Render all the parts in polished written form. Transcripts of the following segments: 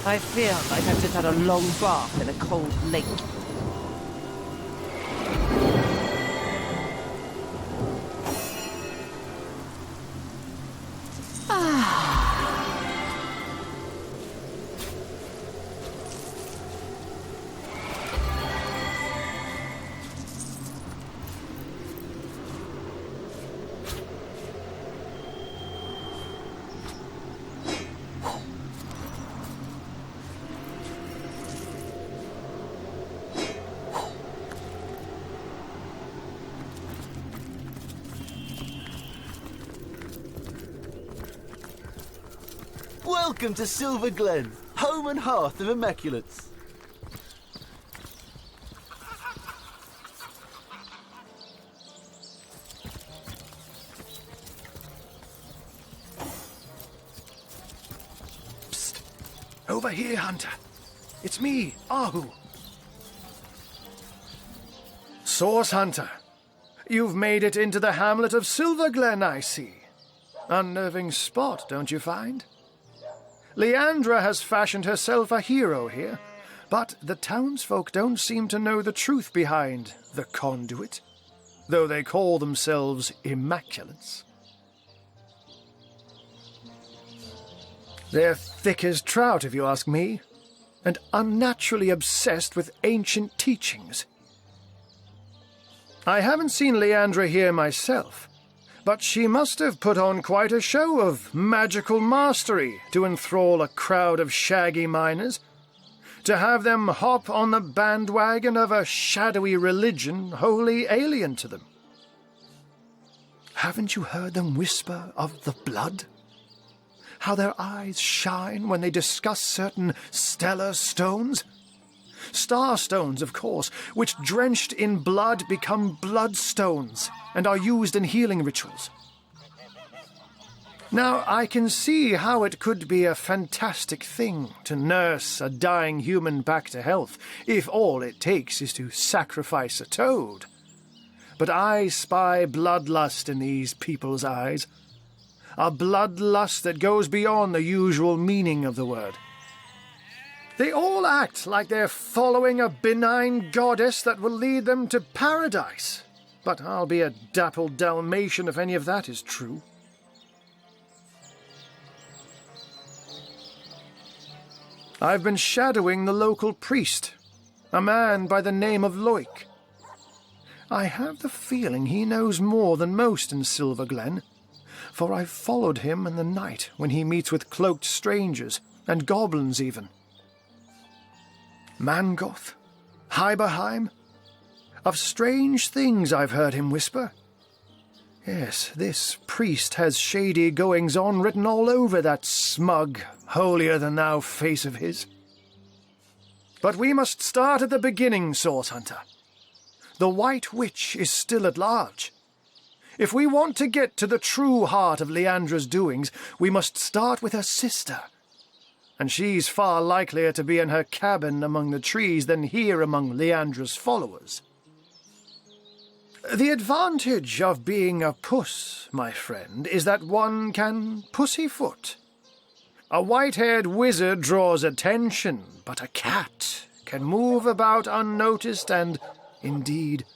I feel like I've just had a long bath in a cold lake. Welcome to Silver Glen, home and hearth of Immaculates. Psst. Over here, Hunter. It's me, Ahu. Source Hunter. You've made it into the hamlet of Silver Glen, I see. Unnerving spot, don't you find? Leandra has fashioned herself a hero here, but the townsfolk don't seem to know the truth behind the conduit, though they call themselves Immaculates. They're thick as trout, if you ask me, and unnaturally obsessed with ancient teachings. I haven't seen Leandra here myself, but she must have put on quite a show of magical mastery to enthrall a crowd of shaggy miners, to have them hop on the bandwagon of a shadowy religion wholly alien to them. Haven't you heard them whisper of the blood? How their eyes shine when they discuss certain stellar stones? Star stones, of course, which drenched in blood become bloodstones and are used in healing rituals. Now, I can see how it could be a fantastic thing to nurse a dying human back to health, if all it takes is to sacrifice a toad. But I spy bloodlust in these people's eyes, a bloodlust that goes beyond the usual meaning of the word. They all act like they're following a benign goddess that will lead them to paradise. But I'll be a dappled Dalmatian if any of that is true. I've been shadowing the local priest, a man by the name of Loic. I have the feeling he knows more than most in Silver Glen, for I've followed him in the night when he meets with cloaked strangers, and goblins even. Mangoth, Hyberheim. Of strange things I've heard him whisper. Yes, this priest has shady goings-on written all over that smug, holier-than-thou face of his. But we must start at the beginning, Source Hunter. The White Witch is still at large. If we want to get to the true heart of Leandra's doings, we must start with her sister. And she's far likelier to be in her cabin among the trees than here among Leandra's followers. The advantage of being a puss, my friend, is that one can pussyfoot. A white-haired wizard draws attention, but a cat can move about unnoticed and, indeed,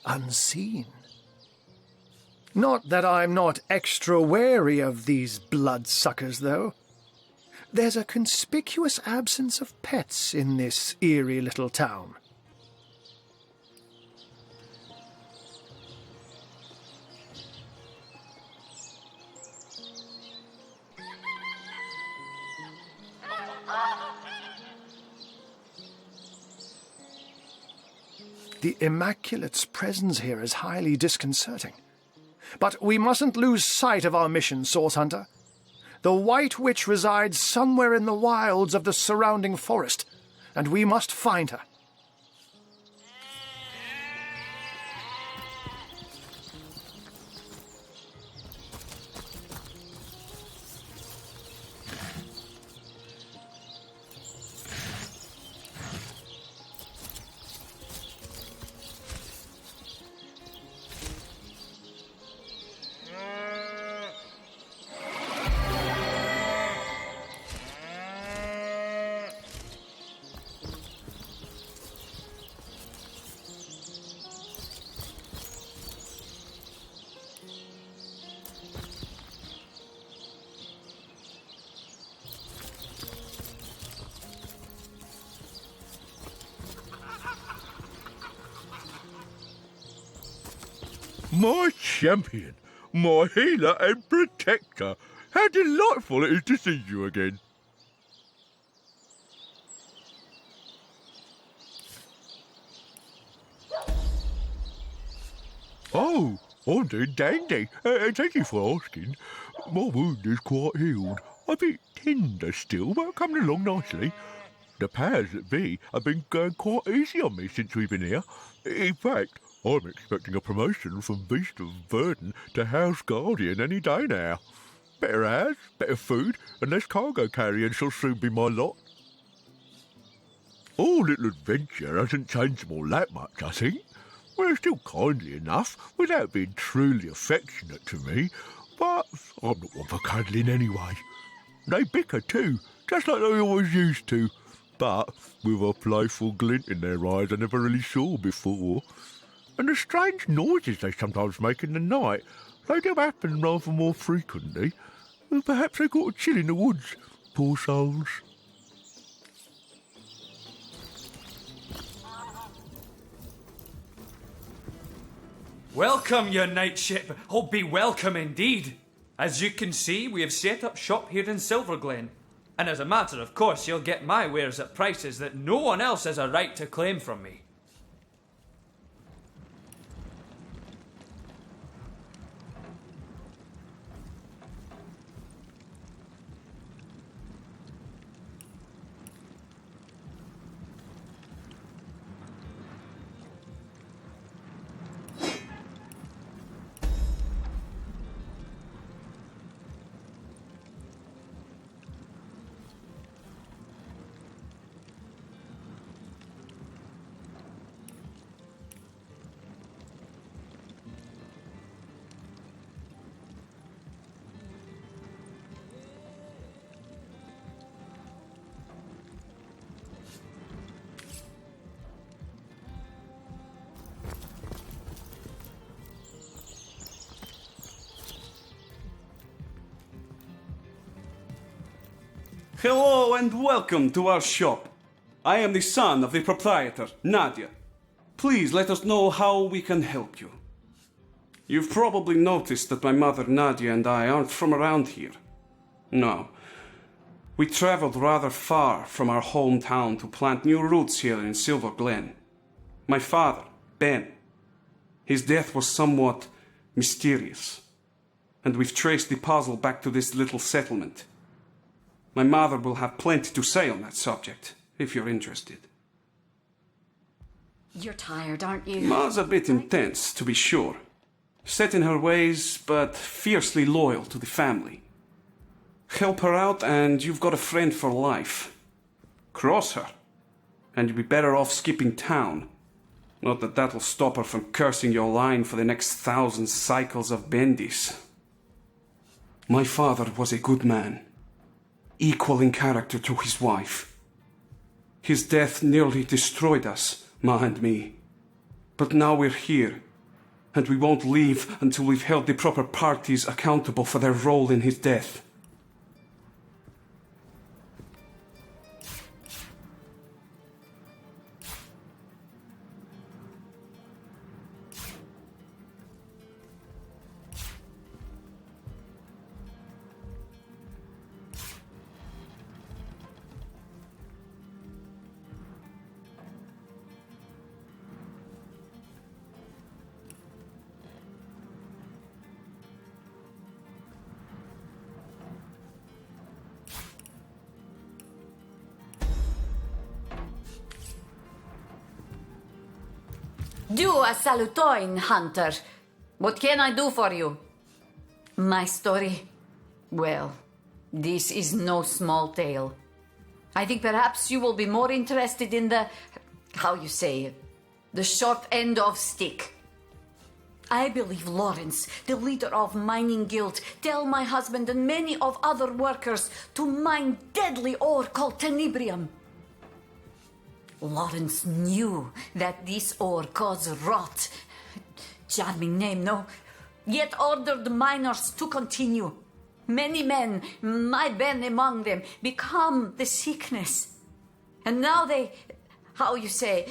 unseen. Not that I'm not extra wary of these bloodsuckers, though. There's a conspicuous absence of pets in this eerie little town. The Immaculate's presence here is highly disconcerting. But we mustn't lose sight of our mission, Source Hunter. The White Witch resides somewhere in the wilds of the surrounding forest, and we must find her. My champion, my healer and protector. How delightful it is to see you again. Oh, I'm doing dandy. Thank you for asking. My wound is quite healed. A bit tender still, but coming along nicely. The powers that be have been going quite easy on me since we've been here. In fact, I'm expecting a promotion from Beast of Burden to House Guardian any day now. Better house, better food, and less cargo carrying shall soon be my lot. Our little adventure hasn't changed them all that much, I think. We're still kindly enough, without being truly affectionate to me, but I'm not one for cuddling anyway. They bicker too, just like they always used to, but with a playful glint in their eyes I never really saw before. And the strange noises they sometimes make in the night, they do happen rather more frequently. Perhaps they got a chill in the woods, poor souls. Welcome, your knightship. Oh, be welcome indeed. As you can see, we have set up shop here in Silverglen. And as a matter of course, you'll get my wares at prices that no one else has a right to claim from me. Hello and welcome to our shop. I am the son of the proprietor, Nadia. Please let us know how we can help you. You've probably noticed that my mother Nadia and I aren't from around here. No. We traveled rather far from our hometown to plant new roots here in Silver Glen. My father, Ben, his death was somewhat mysterious. And we've traced the puzzle back to this little settlement. My mother will have plenty to say on that subject, if you're interested. You're tired, aren't you? Ma's a bit intense, to be sure. Set in her ways, but fiercely loyal to the family. Help her out and you've got a friend for life. Cross her, and you'll be better off skipping town. Not that that'll stop her from cursing your line for the next 1,000 cycles of Bendis. My father was a good man. Equal in character to his wife. His death nearly destroyed us, Ma and me. But now we're here, and we won't leave until we've held the proper parties accountable for their role in his death. Do a salutoin, hunter. What can I do for you? My story? Well, this is no small tale. I think perhaps you will be more interested in the, how you say, the short end of stick. I believe Lawrence, the leader of Mining Guild, tell my husband and many of other workers to mine deadly ore called tenebrium. Lawrence knew that this ore caused rot. Charming name, no? Yet ordered miners to continue. Many men, my Ben among them, become the sickness. And now they, how you say,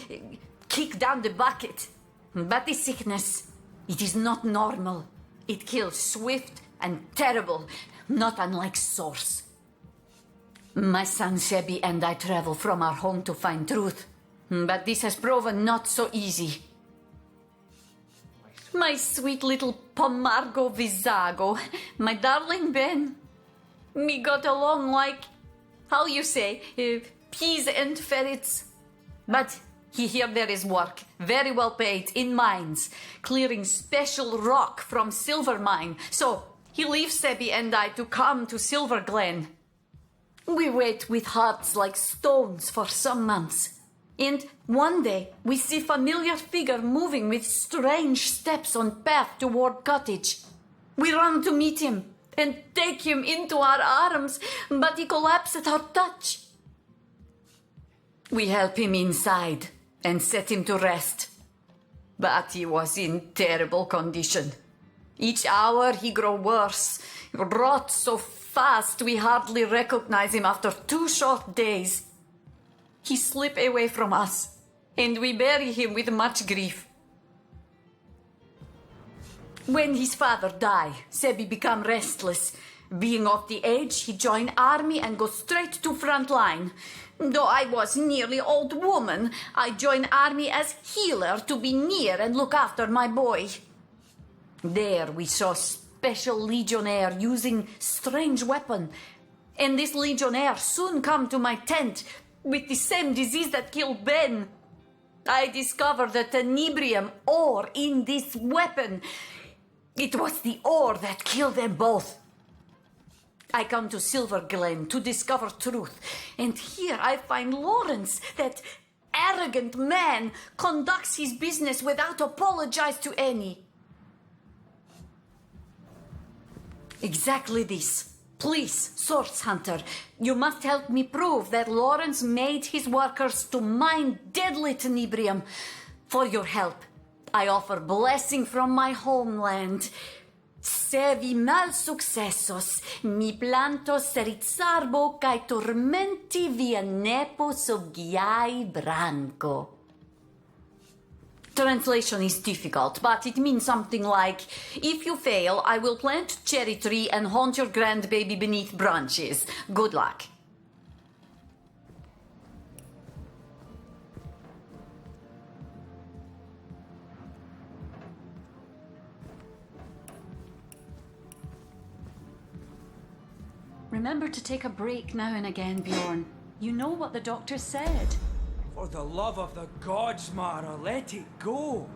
kick down the bucket. But the sickness It is not normal. It kills swift and terrible, not unlike Source. My son Sebi and I travel from our home to find truth, but this has proven not so easy. My sweet little Pomargo Vizago, my darling Ben. We got along like, how you say, peas and ferrets. But here there is work, very well paid, in mines, clearing special rock from Silver Mine. So he leaves Sebi and I to come to Silver Glen. We wait with hearts like stones for some months. And one day we see familiar figure moving with strange steps on path toward cottage. We run to meet him and take him into our arms, but he collapses at our touch. We help him inside and set him to rest. But he was in terrible condition. Each hour he grow worse, rot so fast we hardly recognize him after 2 short days. He slip away from us, and we bury him with much grief. When his father die, Sebi become restless. Being of the age, he join army and go straight to front line. Though I was nearly old woman, I join army as healer to be near and look after my boy. There we saw special legionnaire using strange weapon, and this legionnaire soon come to my tent with the same disease that killed Ben. I discovered the tenebrium ore in this weapon. It was the ore that killed them both. I come to Silver Glen to discover truth, and here I find Lawrence, that arrogant man, conducts his business without apologize to any. Exactly this. Please, Source Hunter, you must help me prove that Lawrence made his workers to mine deadly tenebrium. For your help, I offer blessing from my homeland. Se vi mal successos, mi plantos rizzarbo cae tormenti via nepo soggiai branco. Translation is difficult, but it means something like, if you fail, I will plant cherry tree and haunt your grandbaby beneath branches. Good luck. Remember to take a break now and again, Bjorn. You know what the doctor said. For the love of the gods, Mara, let it go.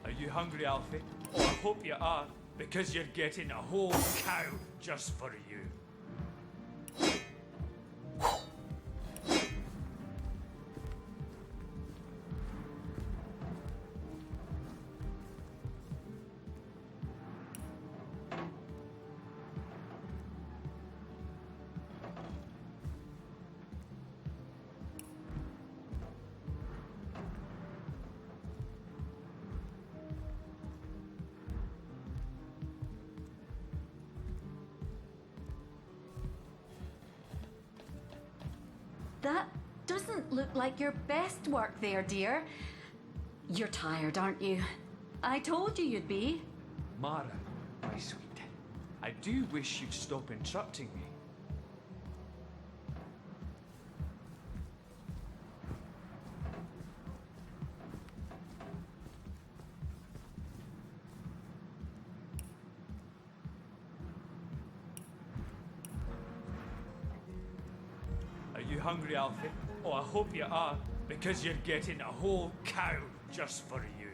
Are you hungry, Alfie? Oh, I hope you are, because you're getting a whole cow just for you. That doesn't look like your best work there, dear. You're tired, aren't you? I told you you'd be. Mara, my sweet, I do wish you'd stop interrupting me. Are you hungry, Alfie? Oh, I hope you are, because you're getting a whole cow just for you.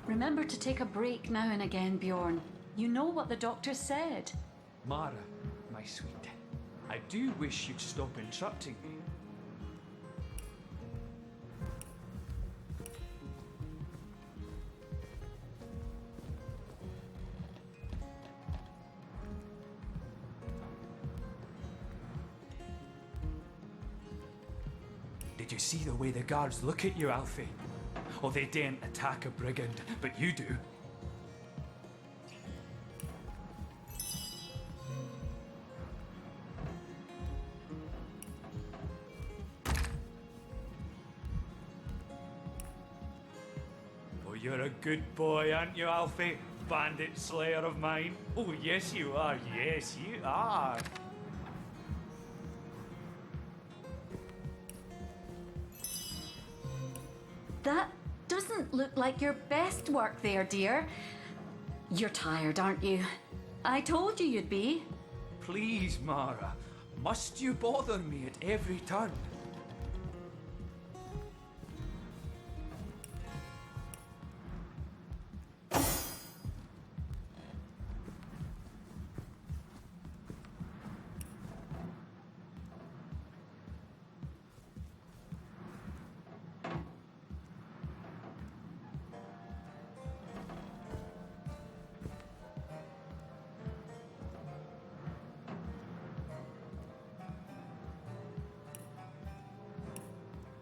Remember to take a break now and again, Bjorn. You know what the doctor said. Mara, my sweet, I do wish you'd stop interrupting me. Did you see the way the guards look at you, Alfie? Oh, they daren't attack a brigand, but you do. Oh, you're a good boy, aren't you, Alfie? Bandit slayer of mine. Oh, yes you are, yes you are. That doesn't look like your best work there, dear. You're tired, aren't you? I told you you'd be. Please, Mara, must you bother me at every turn?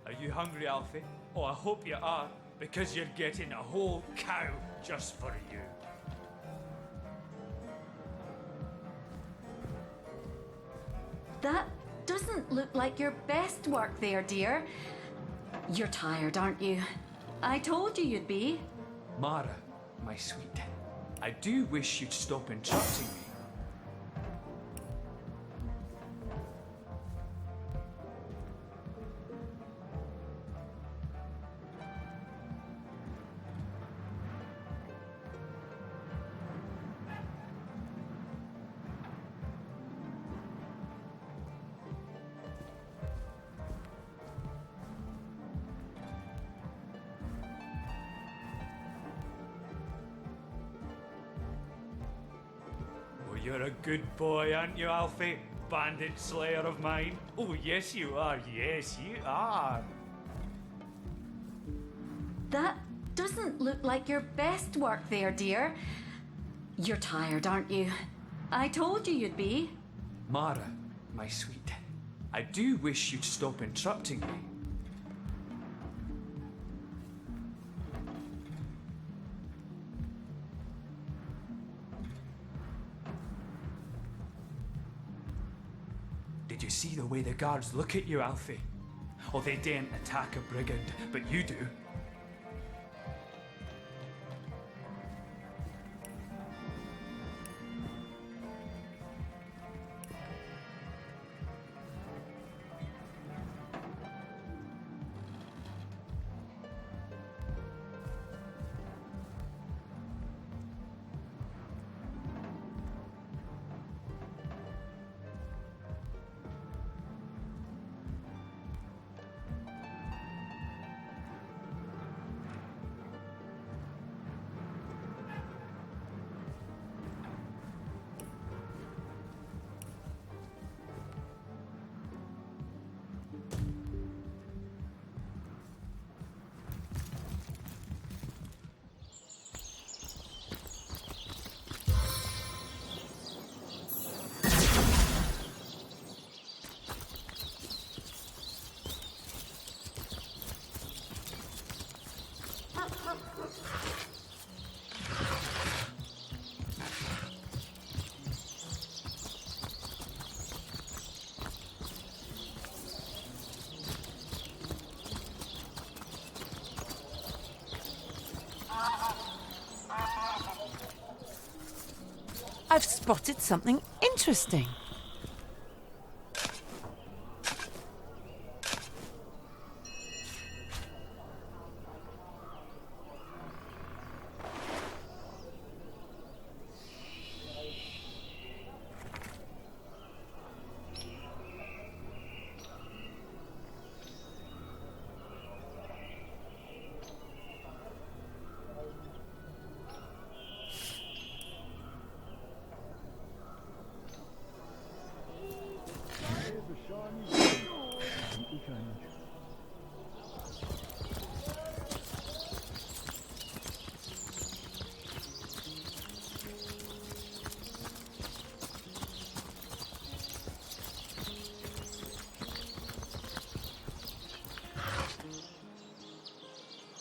Are you hungry, Alfie? Oh, I hope you are, because you're getting a whole cow just for you. That doesn't look like your best work there, dear. You're tired, aren't you? I told you you'd be. Mara, my sweet, I do wish you'd stop interrupting me. Oh, you're a good boy, aren't you, Alfie? Bandit slayer of mine. Oh, yes you are, yes you are. That doesn't look like your best work there, dear. You're tired, aren't you? I told you you'd be. Mara, my sweet, I do wish you'd stop interrupting me. Did you see the way the guards look at you, Alfie? Oh, they daren't attack a brigand, but you do. I've spotted something interesting.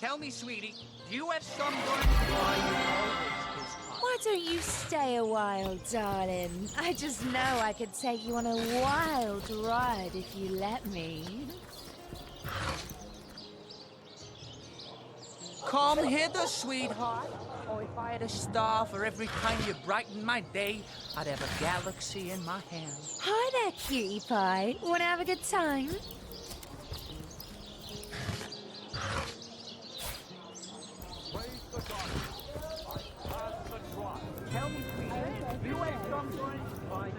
Tell me, sweetie, do you have sunburn? Why you always this hot? Why don't you stay a while, darling? I just know I could take you on a wild ride if you let me. Come hither, sweetheart. Oh, if I had a star for every time you brighten my day, I'd have a galaxy in my hand. Hi there, cutie pie. Wanna have a good time? Tell me, sweetie, do you have sunburn? Why you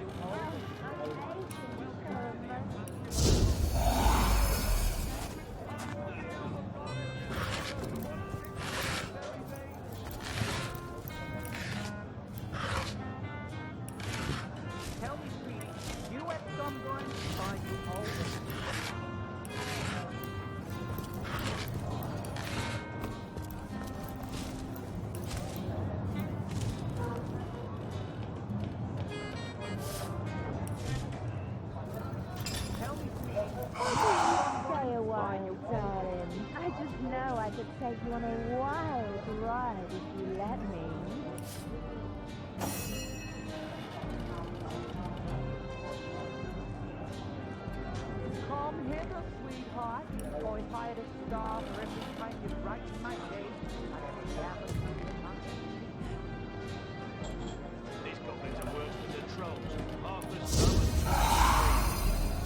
Tell me, sweetie, do you have sunburn? Why you always Stay a while, darling. I just know I could take you on a wild ride if you let me. Come hither, sweetheart. Oh, if I had a star for every time you brighten my day, I'd have a galaxy in my hand. These goblins are worse than the trolls. Half as slow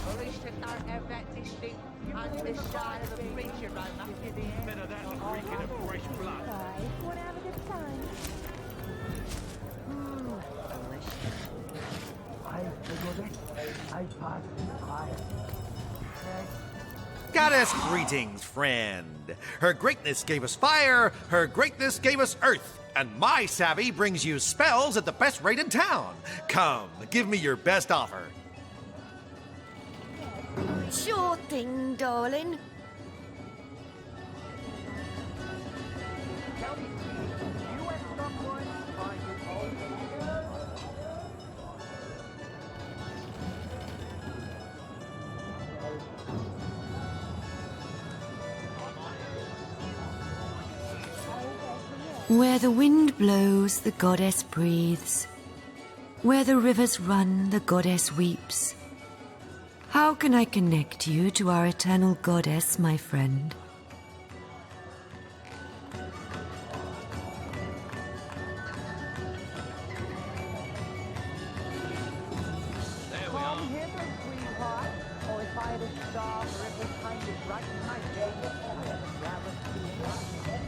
At least they don't have that distinct underside of the preacher roller. as... Better that than reeking of fresh blood. Bye. Wanna have a good time? Goddess greetings, friend. Her greatness gave us fire, her greatness gave us earth, and my savvy brings you spells at the best rate in town. Come, give me your best offer. Sure thing, darling. Tell me, sweetie, do you have someone? Why you always Where the wind blows, the goddess breathes. Where the rivers run, the goddess weeps. How can I connect you to our eternal goddess, my friend? There we are. Come hither, sweetheart. Oh, if I had a star for every time you brighten my day, I'd have a galaxy in my hand.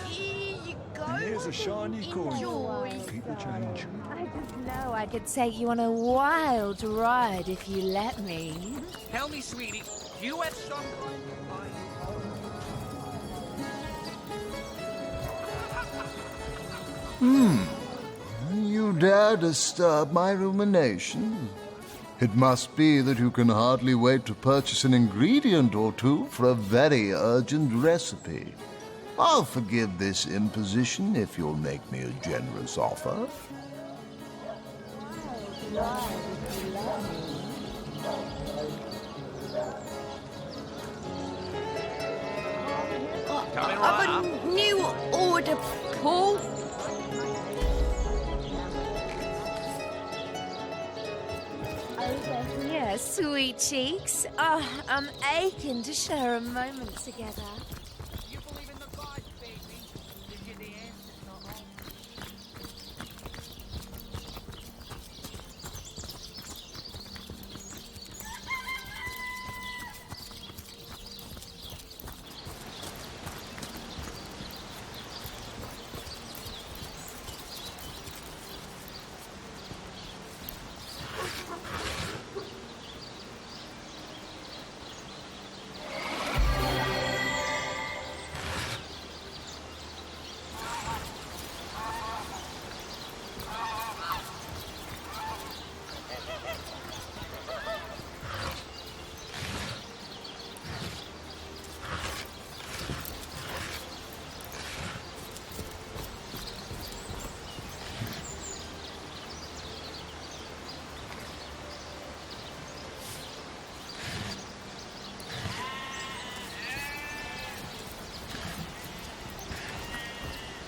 Here you go. Here's a shiny coin. Enjoy. Keep the change. I just know I could take you on a wild ride if you let me. Tell me, sweetie, do you have sunburn? Why You dare disturb my rumination? It must be that you can hardly wait to purchase an ingredient or two for a very urgent recipe. I'll forgive this imposition if you'll make me a generous offer. Coming right up. Of a new order, Paul. Yes, sweet cheeks. Oh, I'm aching to share a moment together. you believe in the gods, baby? If you're the answer's not wrong.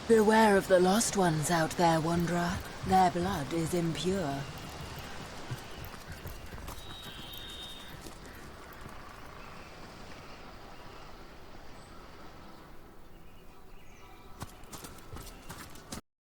Beware of the lost ones out there, Wanderer. Their blood is impure.